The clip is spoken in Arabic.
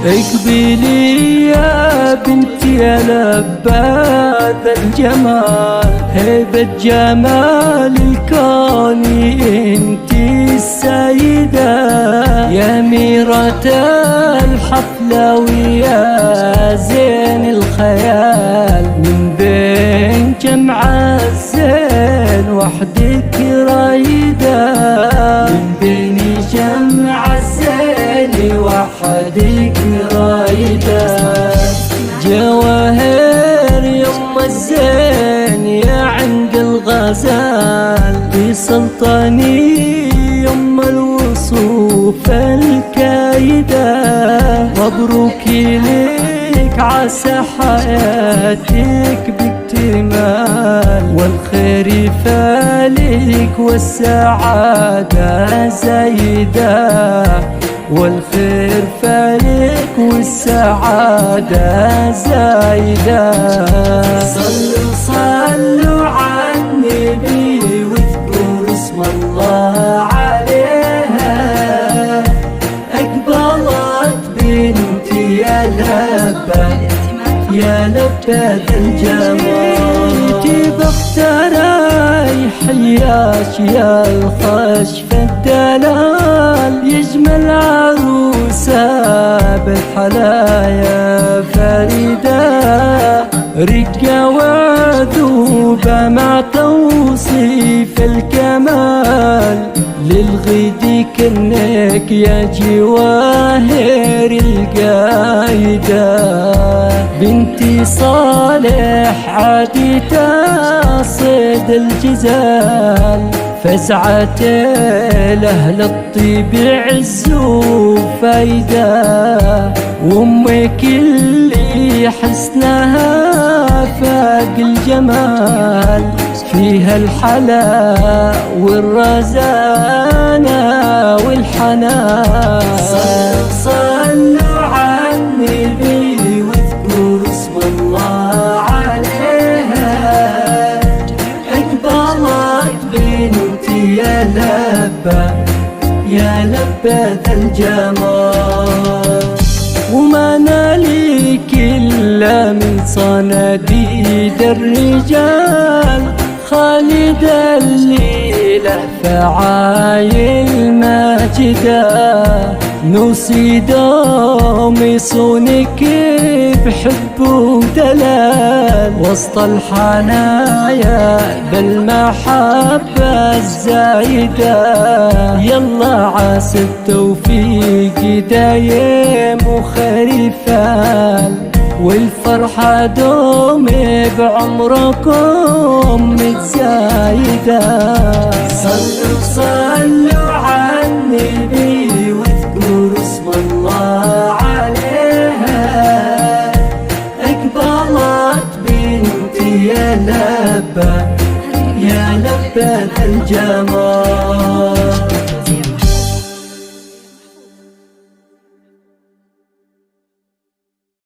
اقبلي يا بنتي يا لباذ الجمال، هيبة جمال الكون انتي السيدة، يا أميرة الحفلة ويا زين الخيال، من بين جمع الزين وحدك رايدة، من بين جمع الزين وحدك رايدة، جواهر يم الزين يا عند الغزال، في سلطاني يم الوصوف الكايدة، مبروك لك عسى حياتك باكتمال، والخير فالك والسعادة زايدة، والخير فالك والسعادة زايدة. صلوا صلوا على النبي واذكروا اسم الله عليها، أقبلت بنتي يا لبة يا لبة الجمال، بختاري حياش يا الخشف الدلال، يجمل عروسة بالحلايا فريدة، رقة وذوبة مع توصيف الكمال، للغد كنك يا جواهر القايدة، بنتي صالح عادية صيد الجزال، فزعة الأهل الطيب عز وفايدة، وأمك اللي حسنها فاق الجمال، فيها الحلا والرزانة والحنان. صلوا على النبي واذكروا اسم الله عليها، أقبلت بنتي يا لبة يا لبة الجمال، وما نالك إلا من صناديد الرجال، خالد الليلة فعايل ماجدة، نوصي دوم يصونك بحب ودلال، وسط الحنايا بالمحبة الزايدة، يلا عسى التوفيق دايم وخير فال، والفرحة دوم بعمركم متزايدة. صلوا صلوا على النبي واذكروا اسم الله عليها، أقبلت بنتي يا لبة يا لبة الجمال.